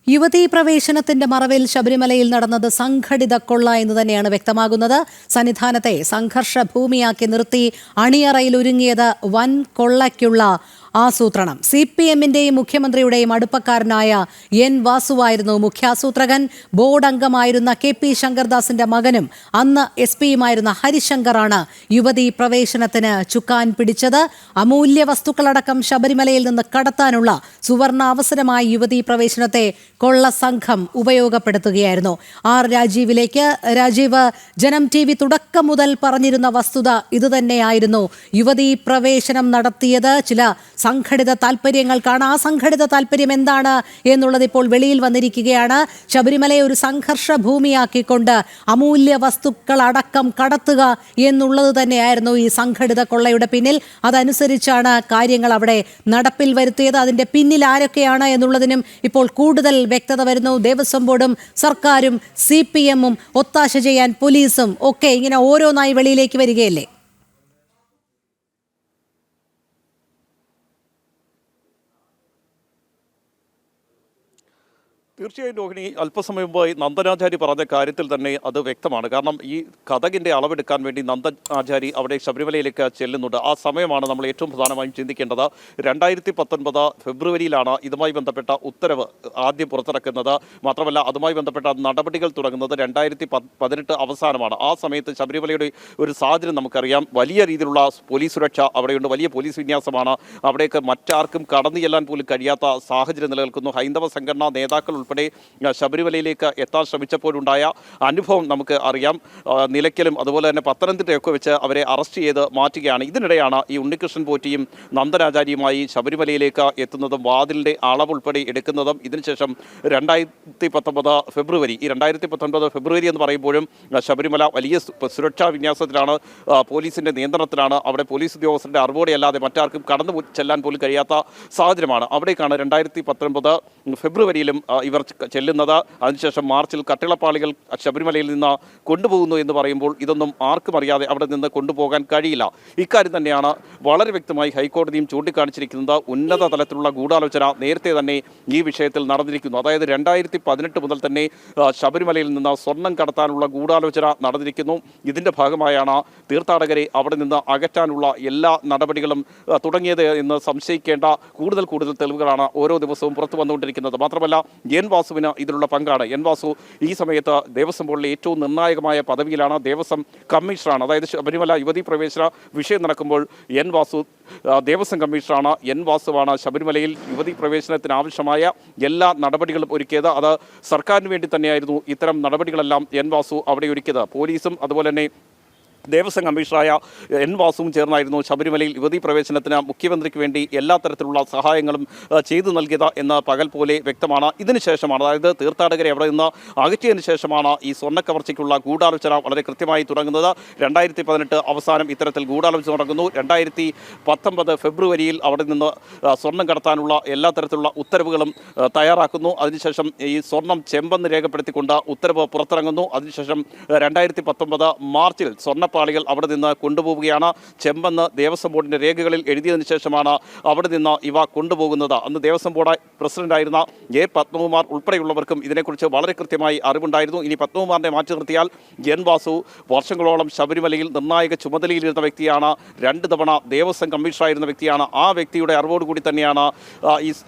യുവതീ പ്രവേശനത്തിന്റെ മറവിൽ ശബരിമലയിൽ നടന്നത് സംഘടിത കൊള്ള എന്ന് തന്നെയാണ് വ്യക്തമാകുന്നത്. സന്നിധാനത്തെ സംഘർഷ ഭൂമിയാക്കി നിർത്തി അണിയറയിൽ ഒരുങ്ങിയത് വൻ കൊള്ളയ്ക്കുള്ള ആസൂത്രണം. CPM-ന്റെയും മുഖ്യമന്ത്രിയുടെയും അടുപ്പക്കാരനായ എൻ വാസുവായിരുന്നു മുഖ്യാസൂത്രകൻ. ബോർഡ് അംഗമായിരുന്ന KP ശങ്കർദാസിന്റെ മകനും അന്ന് SP-യുമായിരുന്ന ഹരിശങ്കറാണ് യുവതീ പ്രവേശനത്തിന് ചുക്കാൻ പിടിച്ചത്. അമൂല്യ വസ്തുക്കളടക്കം ശബരിമലയിൽ നിന്ന് കടത്താനുള്ള സുവർണ അവസരമായി യുവതീ പ്രവേശനത്തെ കൊള്ള സംഘം ഉപയോഗപ്പെടുത്തുകയായിരുന്നു. രാജീവ്, ജനം TV തുടക്കം മുതൽ പറഞ്ഞിരുന്ന വസ്തുത ഇതുതന്നെയായിരുന്നു. യുവതീ പ്രവേശനം നടത്തിയത് ചില സംഘടിത താല്പര്യങ്ങൾക്കാണ്. ആ സംഘടിത താല്പര്യം എന്താണ് എന്നുള്ളത് ഇപ്പോൾ വെളിയിൽ വന്നിരിക്കുകയാണ്. ശബരിമലയെ ഒരു സംഘർഷ ഭൂമിയാക്കിക്കൊണ്ട് അമൂല്യ വസ്തുക്കൾ അടക്കം കടത്തുക എന്നുള്ളത് തന്നെയായിരുന്നു ഈ സംഘടിത കൊള്ളയുടെ പിന്നിൽ. അതനുസരിച്ചാണ് കാര്യങ്ങൾ അവിടെ നടപ്പിൽ വരുത്തിയത്. അതിന്റെ പിന്നിൽ ആരൊക്കെയാണ് എന്നുള്ളതിനും ഇപ്പോൾ കൂടുതൽ വ്യക്തത വരുന്നു. ദേവസ്വം ബോർഡും സർക്കാരും CPM-ഉം ഒത്താശ ചെയ്യാൻ പോലീസും ഒക്കെ ഇങ്ങനെ ഓരോന്നായി വെളിയിലേക്ക് വരികയല്ലേ? തീർച്ചയായും രോഹിണി, അല്പസമയം മുമ്പ് നന്ദനാചാരി പറഞ്ഞ കാര്യത്തിൽ തന്നെ അത് വ്യക്തമാണ്. കാരണം ഈ കഥകിൻ്റെ അളവെടുക്കാൻ വേണ്ടി നന്ദനാചാരി അവിടെ ശബരിമലയിലേക്ക് ചെല്ലുന്നുണ്ട്. ആ സമയമാണ് നമ്മൾ ഏറ്റവും പ്രധാനമായും ചിന്തിക്കേണ്ടത്. 2019 ഫെബ്രുവരിയിലാണ് ഇതുമായി ബന്ധപ്പെട്ട ഉത്തരവ് ആദ്യം പുറത്തിറക്കുന്നത്. മാത്രമല്ല അതുമായി ബന്ധപ്പെട്ട നടപടികൾ തുടങ്ങുന്നത് 2018 അവസാനമാണ്. ആ സമയത്ത് ശബരിമലയുടെ ഒരു സാഹചര്യം നമുക്കറിയാം. വലിയ രീതിയിലുള്ള പോലീസ് സുരക്ഷ അവിടെയുണ്ട്, വലിയ പോലീസ് വിന്യാസമാണ്. അവിടേക്ക് മറ്റാർക്കും കടന്നു ചെല്ലാൻ പോലും കഴിയാത്ത സാഹചര്യം നിലനിൽക്കുന്നു. ഹൈന്ദവ സംഘടനാ നേതാക്കൾ ഉൾപ്പെടെ ശബരിമലയിലേക്ക് എത്താൻ ശ്രമിച്ചപ്പോഴുണ്ടായ അനുഭവം നമുക്ക് അറിയാം. നിലയ്ക്കലും അതുപോലെ തന്നെ പത്തനംതിട്ടയൊക്കെ വെച്ച് അവരെ അറസ്റ്റ് ചെയ്ത് മാറ്റുകയാണ്. ഇതിനിടെയാണ് ഈ ഉണ്ണികൃഷ്ണൻ പോറ്റിയും നന്ദനാചാരിയുമായി ശബരിമലയിലേക്ക് എത്തുന്നതും വാതിലിൻ്റെ അളവുൾപ്പെടെ എടുക്കുന്നതും. ഇതിനുശേഷം 2019 ഫെബ്രുവരി എന്ന് പറയുമ്പോഴും ശബരിമല വലിയ സുരക്ഷാ വിന്യാസത്തിലാണ്, പോലീസിൻ്റെ നിയന്ത്രണത്തിലാണ്. അവിടെ പോലീസ് ഉദ്യോഗസ്ഥരുടെ അറിവോടെ അല്ലാതെ മറ്റാർക്കും കടന്നു ചെല്ലാൻ പോലും കഴിയാത്ത സാഹചര്യമാണ്. അവിടേക്കാണ് 2019 ഫെബ്രുവരിയിലും ഇവർ ചെല്ലുന്നത്. അതിനുശേഷം മാർച്ചിൽ കട്ടിളപ്പാളികൾ ശബരിമലയിൽ നിന്ന് കൊണ്ടുപോകുന്നു എന്ന് പറയുമ്പോൾ ഇതൊന്നും ആർക്കും അറിയാതെ അവിടെ നിന്ന് കൊണ്ടുപോകാൻ കഴിയില്ല. ഇക്കാര്യം തന്നെയാണ് വളരെ വ്യക്തമായി ഹൈക്കോടതിയും ചൂണ്ടിക്കാണിച്ചിരിക്കുന്നത്. ഉന്നത തലത്തിലുള്ള ഗൂഢാലോചന നേരത്തെ തന്നെ ഈ വിഷയത്തിൽ നടന്നിരിക്കുന്നു. അതായത് 2018 മുതൽ തന്നെ ശബരിമലയിൽ നിന്ന് സ്വർണം കടത്താനുള്ള ഗൂഢാലോചന നടന്നിരിക്കുന്നു. ഇതിൻ്റെ ഭാഗമായാണ് തീർത്ഥാടകരെ അവിടെ നിന്ന് അകറ്റാനുള്ള എല്ലാ നടപടികളും തുടങ്ങിയത് എന്ന് സംശയിക്കേണ്ട കൂടുതൽ തെളിവുകളാണ് ഓരോ ദിവസവും പുറത്തു വന്നുകൊണ്ടിരിക്കുന്നത്. മാത്രമല്ല എൻ വാസുവിന് ഇതിലുള്ള പങ്കാണ്. എൻ വാസു ഈ സമയത്ത് ദേവസ്വം ബോർഡിലെ ഏറ്റവും നിർണായകമായ പദവിയിലാണ്. ദേവസ്വം കമ്മീഷണറാണ്. അതായത് ശബരിമല യുവതീ പ്രവേശന വിഷയം നടക്കുമ്പോൾ എൻ വാസു ദേവസ്വം കമ്മീഷണറാണ്. എൻ വാസുവാണ് ശബരിമലയിൽ യുവതീ പ്രവേശനത്തിന് ആവശ്യമായ എല്ലാ നടപടികളും ഒരുക്കിയത്. അത് സർക്കാരിന് വേണ്ടി തന്നെയായിരുന്നു ഇത്തരം നടപടികളെല്ലാം എൻ വാസു അവിടെ ഒരുക്കിയത്. പോലീസും അതുപോലെ തന്നെ ദേവസ്വം കമ്മീഷണറായ എൻ വാസുവും ചേർന്നായിരുന്നു ശബരിമലയിൽ യുവതീ പ്രവേശനത്തിന് മുഖ്യമന്ത്രിക്ക് വേണ്ടി എല്ലാ തരത്തിലുള്ള സഹായങ്ങളും ചെയ്തു നൽകിയത് എന്ന് പകൽ പോലെ വ്യക്തമാണ്. ഇതിനുശേഷമാണ്, അതായത് തീർത്ഥാടകരെ അവിടെ നിന്ന് അകറ്റിയതിനു ശേഷമാണ് ഈ സ്വർണ്ണക്കവർച്ചയ്ക്കുള്ള ഗൂഢാലോചന വളരെ കൃത്യമായി തുടങ്ങുന്നത്. 2018 അവസാനം ഇത്തരത്തിൽ ഗൂഢാലോചന തുടങ്ങുന്നു. 2019 ഫെബ്രുവരിയിൽ അവിടെ നിന്ന് സ്വർണം കടത്താനുള്ള എല്ലാ തരത്തിലുള്ള ഉത്തരവുകളും തയ്യാറാക്കുന്നു. അതിനുശേഷം ഈ സ്വർണം ചെമ്പെന്ന് രേഖപ്പെടുത്തിക്കൊണ്ട് ഉത്തരവ് പുറത്തിറങ്ങുന്നു. അതിനുശേഷം 2019 മാർച്ചിൽ സ്വർണ്ണപ്പാളികൾ അവിടെ നിന്ന് കൊണ്ടുപോവുകയാണ്. ചെമ്പെന്ന് ദേവസ്വം ബോർഡിൻ്റെ രേഖകളിൽ എഴുതിയതിനു ശേഷമാണ് അവിടെ നിന്ന് ഇവ കൊണ്ടുപോകുന്നത്. അന്ന് ദേവസ്വം ബോർഡ് പ്രസിഡന്റായിരുന്ന A. പത്മകുമാർ ഉൾപ്പെടെയുള്ളവർക്കും ഇതിനെക്കുറിച്ച് വളരെ കൃത്യമായി അറിവുണ്ടായിരുന്നു. ഇനി പത്മകുമാറിനെ മാറ്റി നിർത്തിയാൽ എൻ വാസു വർഷങ്ങളോളം ശബരിമലയിൽ നിർണായക ചുമതലയിലിരുന്ന വ്യക്തിയാണ്. 2 തവണ ദേവസ്വം കമ്മീഷണറായിരുന്ന വ്യക്തിയാണ്. ആ വ്യക്തിയുടെ അറിവോടുകൂടി തന്നെയാണ്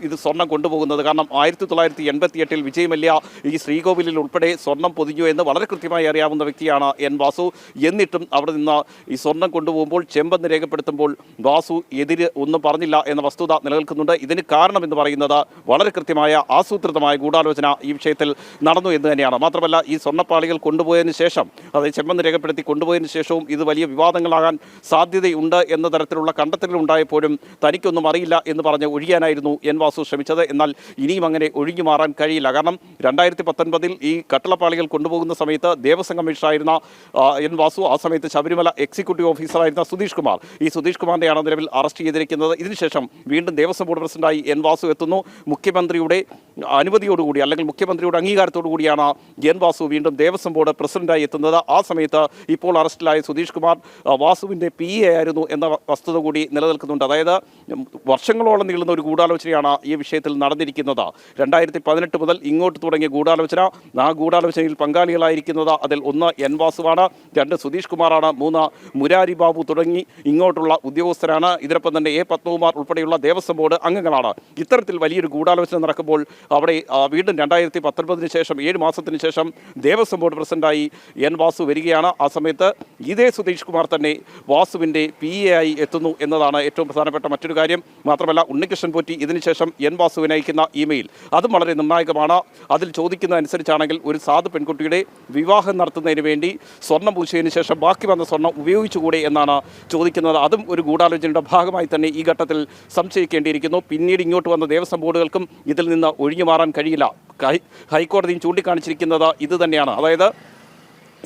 ഇത് സ്വർണം കൊണ്ടുപോകുന്നത്. കാരണം 1988 വിജയ് മല്യ ഈ ശ്രീകോവിലിൽ ഉൾപ്പെടെ സ്വർണം പൊതിഞ്ഞു എന്ന് വളരെ കൃത്യമായി അറിയാവുന്ന വ്യക്തിയാണ് എൻ വാസു. എന്നിട്ടും അവിടെ നിന്ന് ഈ സ്വർണം കൊണ്ടുപോകുമ്പോൾ ചെമ്പെന്ന് രേഖപ്പെടുത്തുമ്പോൾ വാസു എതിര് ഒന്നും പറഞ്ഞില്ല എന്ന വസ്തുത നിലനിൽക്കുന്നുണ്ട്. ഇതിന് കാരണം എന്ന് പറയുന്നത് വളരെ കൃത്യമായ ആസൂത്രിതമായ ഗൂഢാലോചന ഈ വിഷയത്തിൽ നടന്നു എന്ന് തന്നെയാണ്. മാത്രമല്ല ഈ സ്വർണ്ണപ്പാളികൾ കൊണ്ടുപോയതിന് ശേഷം, അതായത് ചെമ്പെന്ന് രേഖപ്പെടുത്തി കൊണ്ടുപോയതിന് ശേഷവും ഇത് വലിയ വിവാദങ്ങളാകാൻ സാധ്യതയുണ്ട് എന്ന തരത്തിലുള്ള കണ്ടെത്തലുണ്ടായപ്പോഴും തനിക്കൊന്നും അറിയില്ല എന്ന് പറഞ്ഞ് ഒഴിയാനായിരുന്നു എൻ വാസു ശ്രമിച്ചത്. എന്നാൽ ഇനിയും അങ്ങനെ ഒഴിഞ്ഞു മാറാൻ കഴിയില്ല. കാരണം 2019 ഈ കട്ടിളപ്പാളികൾ കൊണ്ടുപോകുന്ന സമയത്ത് ദേവസ്വം കമ്മീഷണറായിരുന്ന എൻ വാസു ആ സമയത്ത് സമയത്ത് ശബരിമല എക്സിക്യൂട്ടീവ് ഓഫീസറായിരുന്ന സുധീഷ് കുമാർ. ഈ സുധീഷ് കുമാറിനെയാണ് നിലവിൽ അറസ്റ്റ് ചെയ്തിരിക്കുന്നത്. ഇതിനുശേഷം വീണ്ടും ദേവസ്വം ബോർഡ് പ്രസിഡന്റായി എൻ വാസു എത്തുന്നു. മുഖ്യമന്ത്രിയുടെ അനുമതിയോടുകൂടി അല്ലെങ്കിൽ മുഖ്യമന്ത്രിയുടെ അംഗീകാരത്തോടു കൂടിയാണ് എൻ വാസു വീണ്ടും ദേവസ്വം ബോർഡ് പ്രസിഡന്റായി എത്തുന്നത്. ആ സമയത്ത് ഇപ്പോൾ അറസ്റ്റിലായ സുധീഷ് കുമാർ വാസുവിൻ്റെ PA ആയിരുന്നു എന്ന വസ്തുത കൂടി നിലനിൽക്കുന്നുണ്ട്. അതായത് വർഷങ്ങളോളം നീളുന്ന ഒരു ഗൂഢാലോചനയാണ് ഈ വിഷയത്തിൽ നടന്നിരിക്കുന്നത്. 2018 മുതൽ ഇങ്ങോട്ട് തുടങ്ങിയ ഗൂഢാലോചന. ആ ഗൂഢാലോചനയിൽ പങ്കാളികളായിരിക്കുന്നത് അതിൽ 1 എൻ വാസുവാണ്, 2 സുധീഷ് കുമാറാണ്, 3 മുരാരി ബാബു തുടങ്ങി ഇങ്ങോട്ടുള്ള ഉദ്യോഗസ്ഥരാണ്. ഇതിനൊപ്പം തന്നെ A പത്മകുമാർ ഉൾപ്പെടെയുള്ള ദേവസ്വം ബോർഡ് അംഗങ്ങളാണ്. ഇത്തരത്തിൽ വലിയൊരു ഗൂഢാലോചന നടക്കുമ്പോൾ അവിടെ വീണ്ടും 2019 ശേഷം 7 മാസത്തിന് ശേഷം ദേവസ്വം ബോർഡ് പ്രസിഡന്റായി എൻ വാസു വരികയാണ്. ആ സമയത്ത് ഇതേ സുധീഷ് കുമാർ തന്നെ വാസുവിൻ്റെ PA ആയി എത്തുന്നു എന്നതാണ് ഏറ്റവും പ്രധാനപ്പെട്ട മറ്റൊരു കാര്യം. മാത്രമല്ല ഉണ്ണികൃഷ്ണൻ പോറ്റി ഇതിനുശേഷം എൻ വാസുവിന് അയക്കുന്ന ഇമെയിൽ അതും വളരെ നിർണായകമാണ്. അതിൽ ചോദിക്കുന്ന അനുസരിച്ചാണെങ്കിൽ ഒരു സാധു പെൺകുട്ടിയുടെ വിവാഹം നടത്തുന്നതിന് വേണ്ടി സ്വർണ്ണം പൂശിയതിനു ശേഷം ബാക്കി വന്ന സ്വർണ്ണം ഉപയോഗിച്ചുകൂടെ എന്നാണ് ചോദിക്കുന്നത്. അതും ഒരു ഗൂഢാലോചനയുടെ ഭാഗമായി തന്നെ ഈ ഘട്ടത്തിൽ സംശയിക്കേണ്ടിയിരിക്കുന്നു. പിന്നീട് ഇങ്ങോട്ട് വന്ന ദേവസ്വം ബോർഡുകൾക്കും ഇതിൽ നിന്ന് ഒഴിഞ്ഞു മാറാൻ കഴിയില്ല. ഹൈക്കോടതിയും ചൂണ്ടിക്കാണിച്ചിരിക്കുന്നത് ഇത് തന്നെയാണ്. അതായത്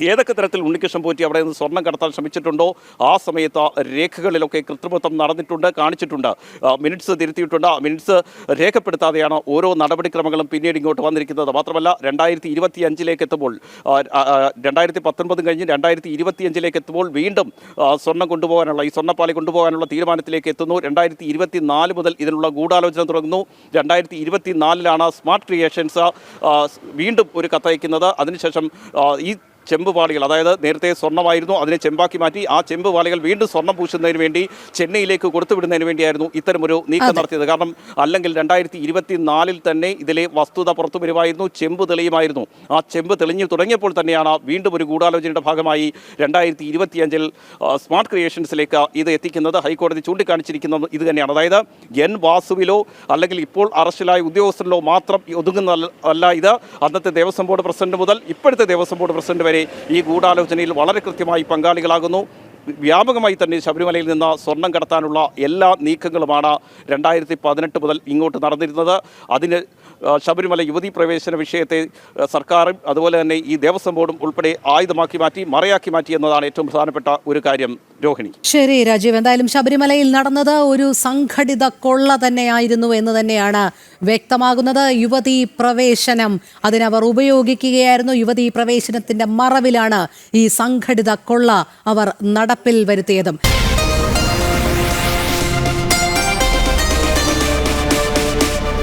ഏതൊക്കെ തരത്തിൽ ഉണ്ണികൃഷ്ണൻ പോറ്റി അവിടെ നിന്ന് സ്വർണ്ണം കടത്താൻ ശ്രമിച്ചിട്ടുണ്ടോ ആ സമയത്ത് രേഖകളിലൊക്കെ കൃത്രിമത്വം നടന്നിട്ടുണ്ട്, കാണിച്ചിട്ടുണ്ട്, മിനിറ്റ്സ് തിരുത്തിയിട്ടുണ്ട്. മിനിറ്റ്സ് രേഖപ്പെടുത്താതെയാണ് ഓരോ നടപടിക്രമങ്ങളും പിന്നീട് ഇങ്ങോട്ട് വന്നിരിക്കുന്നത്. മാത്രമല്ല 2025 എത്തുമ്പോൾ 2019 കഴിഞ്ഞ് 2025 എത്തുമ്പോൾ വീണ്ടും സ്വർണ്ണം കൊണ്ടുപോകാനുള്ള ഈ സ്വർണ്ണപ്പാലി കൊണ്ടുപോകാനുള്ള തീരുമാനത്തിലേക്ക് എത്തുന്നു. 2024 മുതൽ ഇതിനുള്ള ഗൂഢാലോചന തുടങ്ങുന്നു. 2024 സ്മാർട്ട് ക്രിയേഷൻസ് വീണ്ടും ഒരു കത്തയക്കുന്നത്. അതിനുശേഷം ഈ ചെമ്പ് പാളികൾ, അതായത് നേരത്തെ സ്വർണ്ണമായിരുന്നു അതിനെ ചെമ്പാക്കി മാറ്റി ആ ചെമ്പ് പാളികൾ വീണ്ടും സ്വർണ്ണം പൂശുന്നതിന് വേണ്ടി ചെന്നൈയിലേക്ക് കൊടുത്തുവിടുന്നതിന് വേണ്ടിയായിരുന്നു ഇത്തരമൊരു നീക്കം നടത്തിയത്. കാരണം അല്ലെങ്കിൽ 2024 തന്നെ ഇതിലെ വസ്തുത പുറത്തു വരുമായിരുന്നു, ചെമ്പ് തെളിയുമായിരുന്നു. ആ ചെമ്പ് തെളിഞ്ഞു തുടങ്ങിയപ്പോൾ തന്നെയാണ് വീണ്ടും ഒരു ഗൂഢാലോചനയുടെ ഭാഗമായി 2025 സ്മാർട്ട് ക്രിയേഷൻസിലേക്ക് ഇത് എത്തിക്കുന്നത്. ഹൈക്കോടതി ചൂണ്ടിക്കാണിച്ചിരിക്കുന്നത് ഇത് തന്നെയാണ്. അതായത് എൻ വാസുവിലോ അല്ലെങ്കിൽ ഇപ്പോൾ അറസ്റ്റിലായ ഉദ്യോഗസ്ഥരിലോ മാത്രം ഒതുങ്ങുന്ന അല്ല ഇത്. അന്നത്തെ ദേവസ്വം ബോർഡ് പ്രസിഡന്റ് മുതൽ ഇപ്പോഴത്തെ ദേവസ്വം ബോർഡ് പ്രസിഡന്റ് ഈ ഗൂഢാലോചനയിൽ വളരെ കൃത്യമായി പങ്കാളികളാകുന്നു. വ്യാപകമായി തന്നെ ശബരിമലയിൽ നിന്ന് സ്വർണം കടത്താനുള്ള എല്ലാ നീക്കങ്ങളുമാണ് 2018 മുതൽ ഇങ്ങോട്ട് നടന്നിരുന്നത്. അതിന് ശബരിമല യുവതീ പ്രവേശന വിഷയത്തെ സർക്കാരും അതുപോലെ തന്നെ ഈ ദേവസ്വം ബോർഡും ഉൾപ്പെടെ ആയുധമാക്കി മാറ്റി, മറയാക്കി മാറ്റി എന്നതാണ് ഏറ്റവും പ്രധാനപ്പെട്ട ഒരു കാര്യം. രോഹിണി. ശരി രാജീവ്, എന്തായാലും ശബരിമലയിൽ നടന്നത് ഒരു സംഘടിത കൊള്ള തന്നെയായിരുന്നു എന്ന് തന്നെയാണ് വ്യക്തമാകുന്നത്. യുവതീ പ്രവേശനം അതിനവർ ഉപയോഗിക്കുകയായിരുന്നു. യുവതീ പ്രവേശനത്തിന്റെ മറവിലാണ് ഈ സംഘടിത കൊള്ള അവർ നടപ്പിൽ വരുത്തിയതും.